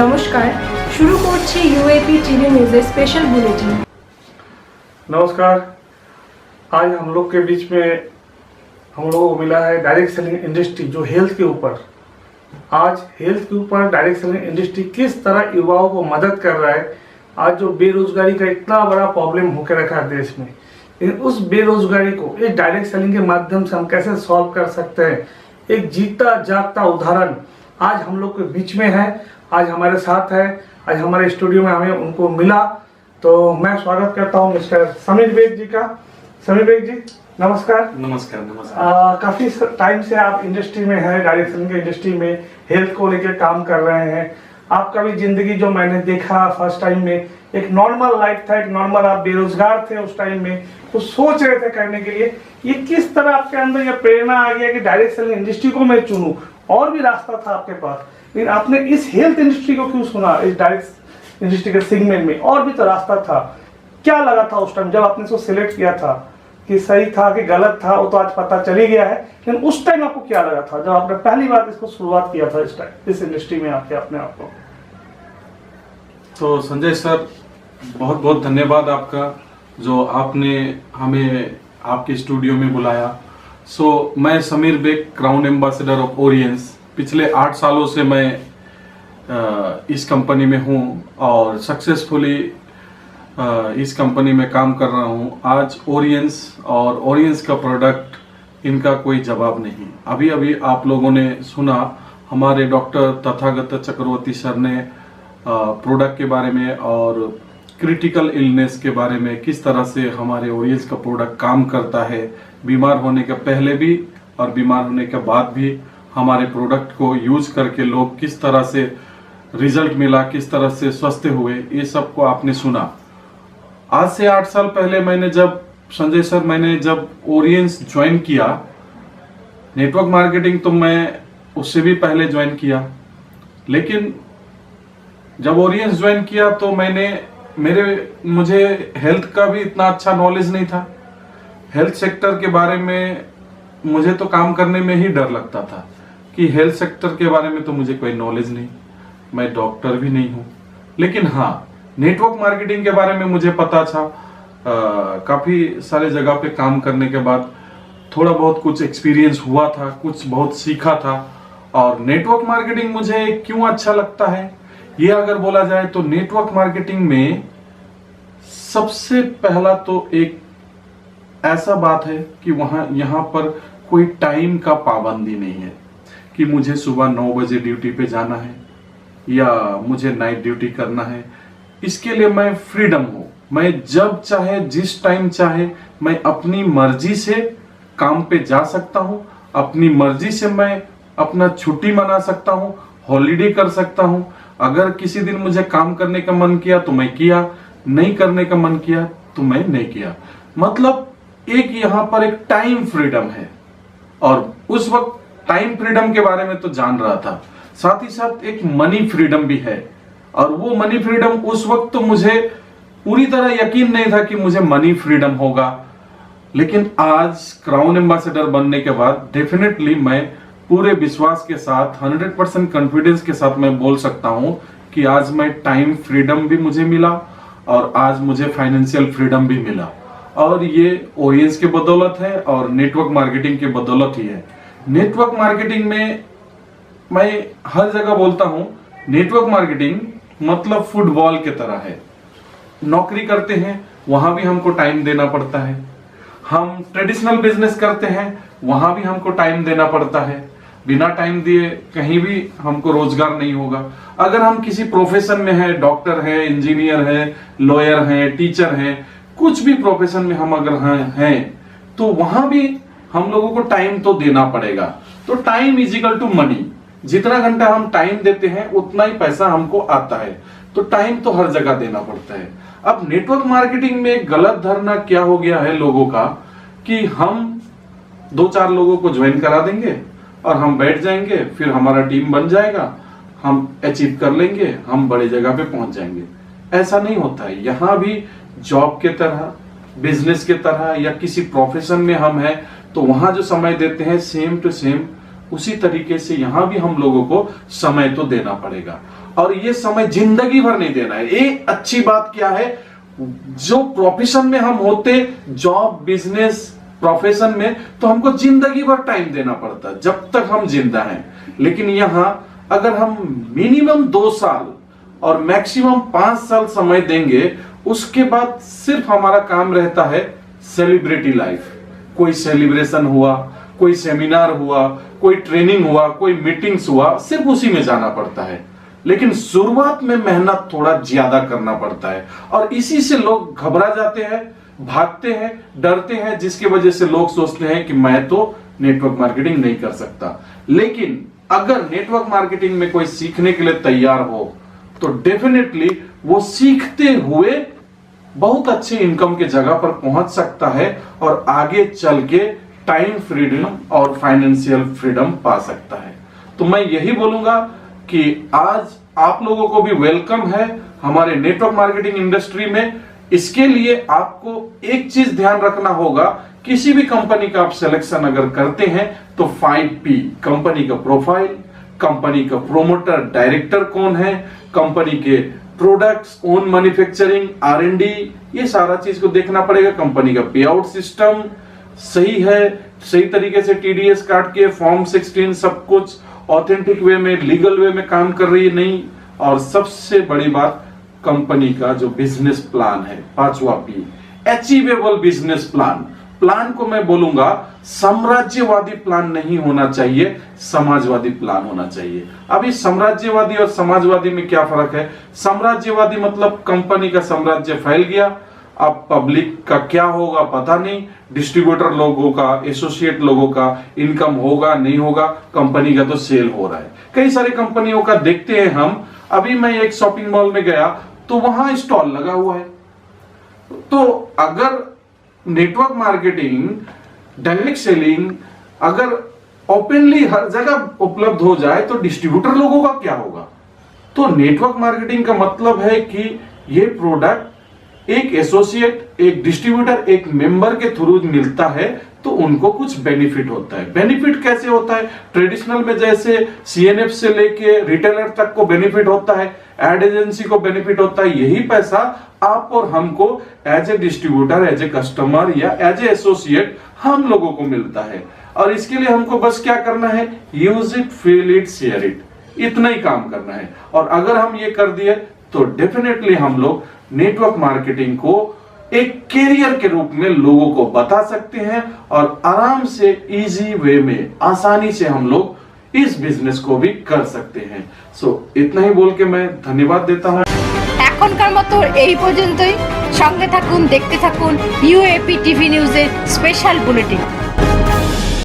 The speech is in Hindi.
নমস্কার, শুরু করছি ইউএপি টিভি নিউজের স্পেশাল বুলেটিन। नमस्कार। आज हम लोग के बीच में हम लोगों को मिला है डायरेक्ट सेलिंग इंडस्ट्री जो हेल्थ के ऊपर। आज हेल्थ के ऊपर डायरेक्ट सेलिंग इंडस्ट्री किस तरह युवाओं को मदद कर रहा है। आज जो बेरोजगारी का इतना बड़ा प्रॉब्लम होकर रखा है देश में, लेकिन उस बेरोजगारी को इस डायरेक्ट सेलिंग के माध्यम से हम कैसे सॉल्व कर सकते हैं, एक जीता जागता उदाहरण आज हम लोग के बीच में है। आज हमारे साथ है, आज हमारे स्टूडियो में हमें उनको मिला, तो मैं स्वागत करता हूं मिस्टर समीर बेग जी का। समीर बेग जी नमस्कार। नमस्कार। नमस्कार। काफी टाइम से आप इंडस्ट्री में हैं, डायरेक्ट सेलिंग के इंडस्ट्री में हेल्थ को लेकर काम कर रहे हैं। आपका भी जिंदगी जो मैंने देखा फर्स्ट टाइम में एक नॉर्मल लाइफ था, एक नॉर्मल आप बेरोजगार थे उस टाइम में, कुछ सोच रहे थे करने के लिए। ये किस तरह आपके अंदर ये प्रेरणा आ गया कि डायरेक्ट सेलिंग इंडस्ट्री को मैं चुनूं? और भी रास्ता था आपके पास, लेकिन आपने इस हेल्थ इंडस्ट्री को क्यों सुना? इस डायरेक्ट इंडस्ट्री के सेगमेंट में और भी तो रास्ता था। क्या लगा था उस टाइम जब आपने इसको सिलेक्ट किया था कि सही था कि गलत था, वो तो आज पता चल ही गया है, लेकिन उस टाइम आपको क्या लगा था जब आपने पहली बार इसको शुरुआत किया था इस इंडस्ट्री में आके अपने आप को? तो संजय सर, बहुत बहुत धन्यवाद आपका जो आपने हमें आपके स्टूडियो में बुलाया। मैं Sameer Baig, crown ambassador of ओरियंस। पिछले 8 सालों से मैं इस कंपनी में हूँ और सक्सेसफुली इस कंपनी में काम कर रहा हूँ। आज ओरियंस और ओरियंस का प्रोडक्ट, इनका कोई जवाब नहीं। अभी अभी आप लोगों ने सुना हमारे डॉक्टर तथागत चक्रवर्ती सर ने प्रोडक्ट के बारे में और क्रिटिकल इलनेस के बारे में, किस तरह से हमारे ओरियंस का प्रोडक्ट काम करता है, बीमार होने के पहले भी और बीमार होने के बाद भी हमारे प्रोडक्ट को यूज करके लोग किस तरह से रिजल्ट मिला, किस तरह से स्वस्थ हुए, ये सब को आपने सुना। आज से 8 साल पहले मैंने जब ओरियंस ज्वाइन किया, नेटवर्क मार्केटिंग तो मैं उससे भी पहले ज्वाइन किया, लेकिन जब ओरियंस ज्वाइन किया तो मुझे हेल्थ का भी इतना अच्छा नॉलेज नहीं था। हेल्थ सेक्टर के बारे में मुझे तो काम करने में ही डर लगता था कि हेल्थ सेक्टर के बारे में तो मुझे कोई नॉलेज नहीं, मैं डॉक्टर भी नहीं हूँ। लेकिन हाँ, नेटवर्क मार्केटिंग के बारे में मुझे पता था। काफी सारे जगह पे काम करने के बाद थोड़ा बहुत कुछ एक्सपीरियंस हुआ था, कुछ बहुत सीखा था। और नेटवर्क मार्केटिंग मुझे क्यों अच्छा लगता है, ये अगर बोला जाए तो नेटवर्क मार्केटिंग में सबसे पहला तो एक ऐसा बात है कि यहाँ पर कोई टाइम का पाबंदी नहीं है कि मुझे सुबह 9 बजे ड्यूटी पे जाना है या मुझे नाइट ड्यूटी करना है। इसके लिए मैं फ्रीडम हूँ, मैं जब चाहे जिस टाइम चाहे मैं अपनी मर्जी से काम पे जा सकता हूँ, अपनी मर्जी से मैं अपना छुट्टी मना सकता हूँ, हॉलीडे कर सकता हूँ। अगर किसी दिन मुझे काम करने का मन किया तो मैं किया, नहीं करने का मन किया तो मैं नहीं किया। मतलब एक यहाँ पर एक टाइम फ्रीडम है। और उस वक्त टाइम फ्रीडम के बारे में तो जान रहा था, साथ ही साथ एक मनी फ्रीडम भी है। और वो मनी फ्रीडम उस वक्त तो मुझे पूरी तरह यकीन नहीं था कि मुझे मनी फ्रीडम होगा, लेकिन आज क्राउन एम्बेसडर बनने के बाद डेफिनेटली मैं पूरे विश्वास के साथ 100% कॉन्फिडेंस के साथ मैं बोल सकता हूं कि आज मैं टाइम फ्रीडम भी मुझे मिला और आज मुझे फाइनेंशियल फ्रीडम भी मिला। और ये ओरियंस के बदौलत है और नेटवर्क मार्केटिंग के बदौलत ही है। नेटवर्क मार्केटिंग में मैं हर जगह बोलता हूं, नेटवर्क मार्केटिंग मतलब फुटबॉल की तरह है। नौकरी करते हैं वहां भी हमको टाइम देना पड़ता है, हम ट्रेडिशनल बिजनेस करते हैं वहां भी हमको टाइम देना पड़ता है। बिना टाइम दिए कहीं भी हमको रोजगार नहीं होगा। अगर हम किसी प्रोफेशन में हैं, डॉक्टर है, इंजीनियर है, लॉयर है, टीचर है, कुछ भी प्रोफेशन में हम अगर हैं तो वहां भी हम लोगों को टाइम तो देना पड़ेगा। तो time is equal to money. जितना घंटा हम टाइम देते हैं उतना ही पैसा हमको आता है। तो टाइम तो हर जगह देना पड़ता है। अब नेटवर्क मार्केटिंग में एक गलत धारणा क्या हो गया है लोगों का कि हम 2-4 लोगों को ज्वाइन करा देंगे और हम बैठ जाएंगे, फिर हमारा टीम बन जाएगा, हम अचीव कर लेंगे, हम बड़ी जगह पे पहुंच जाएंगे। ऐसा नहीं होता है। यहाँ भी जॉब के तरह, बिजनेस के तरह या किसी प्रोफेशन में हम हैं तो वहां जो समय देते हैं सेम टू सेम उसी तरीके से यहाँ भी हम लोगों को समय तो देना पड़ेगा। और ये समय जिंदगी भर नहीं देना है। ये अच्छी बात क्या है, जो प्रोफेशन में हम होते, जॉब बिजनेस प्रोफेशन में, तो हमको जिंदगी भर टाइम देना पड़ता है जब तक हम जिंदा हैं। लेकिन यहां अगर हम मिनिमम 2 साल और मैक्सिमम 5 साल समय देंगे, उसके बाद सिर्फ हमारा काम रहता है सेलिब्रिटी लाइफ। कोई सेलिब्रेशन हुआ, कोई सेमिनार हुआ, कोई ट्रेनिंग हुआ, कोई मीटिंग्स हुआ, सिर्फ उसी में जाना पड़ता है। लेकिन शुरुआत में मेहनत थोड़ा ज्यादा करना पड़ता है और इसी से लोग घबरा जाते हैं, भागते हैं, डरते हैं, जिसकी वजह से लोग सोचते हैं कि मैं तो नेटवर्क मार्केटिंग नहीं कर सकता। लेकिन अगर नेटवर्क मार्केटिंग में कोई सीखने के लिए तैयार हो तो डेफिनेटली वो सीखते हुए बहुत अच्छे इनकम के जगह पर पहुंच सकता है और आगे चल के टाइम फ्रीडम और फाइनेंशियल फ्रीडम पा सकता है। तो मैं यही बोलूंगा कि आज आप लोगों को भी वेलकम है हमारे नेटवर्क मार्केटिंग इंडस्ट्री में। इसके लिए आपको एक चीज ध्यान रखना होगा, किसी भी कंपनी का आप सिलेक्शन अगर करते हैं तो 5P, कंपनी का प्रोफाइल, कंपनी का प्रोमोटर डायरेक्टर कौन है, कंपनी के प्रोडक्ट्स, ओन मैन्युफैक्चरिंग, R&D, ये सारा चीज को देखना पड़ेगा। कंपनी का पे आउट सिस्टम सही है, सही तरीके से TDS काट के फॉर्म 16 सब कुछ ऑथेंटिक वे में, लीगल वे में काम कर रही है नहीं। और सबसे बड़ी बात, कंपनी का जो बिजनेस प्लान है, 5वां P, achievable business plan. Plan को मैं बोलूंगा साम्राज्यवादी प्लान नहीं होना चाहिए, समाजवादी प्लान होना चाहिए। अभी साम्राज्यवादी और समाजवादी में क्या फर्क है? साम्राज्यवादी मतलब कंपनी का साम्राज्य फैल गया, अब पब्लिक का क्या होगा पता नहीं, डिस्ट्रीब्यूटर लोगों का, एसोसिएट लोगों का इनकम होगा नहीं होगा, कंपनी का तो सेल हो रहा है। कई सारी कंपनियों का देखते हैं हम। अभी मैं एक शॉपिंग मॉल में गया तो वहां स्टॉल लगा हुआ है। तो अगर नेटवर्क मार्केटिंग, डायरेक्ट सेलिंग अगर ओपनली हर जगह उपलब्ध हो जाए तो डिस्ट्रीब्यूटर लोगों का क्या होगा? तो नेटवर्क मार्केटिंग का मतलब है कि ये प्रोडक्ट एक एसोसिएट, एक डिस्ट्रीब्यूटर, एक मेंबर के थ्रू मिलता है तो उनको कुछ बेनिफिट होता है। बेनिफिट कैसे होता है? ट्रेडिशनल में जैसे CNF से लेके रिटेलर तक को बेनिफिट होता है, एड एजेंसी को बेनिफिट होता है। यही पैसा आप और हमको as a distributor, as a customer या एज ए एसोसिएट हम लोगों को मिलता है। और इसके लिए हमको बस क्या करना है? Use it, feel it, share it, इतना ही काम करना है। और अगर हम ये कर दिए तो डेफिनेटली हम लोग नेटवर्क मार्केटिंग को एक कैरियर के रूप में लोगों को बता सकते हैं और आराम से इजी वे में, आसानी से हम लोग इस बिजनेस को भी कर सकते हैं। इतना ही बोल के मैं धन्यवाद देता हूं। এখনকার মতো এই পর্যন্তই। সঙ্গে থাকুন, দেখতে থাকুন UAP টিভি নিউজের স্পেশাল বুলেটিন।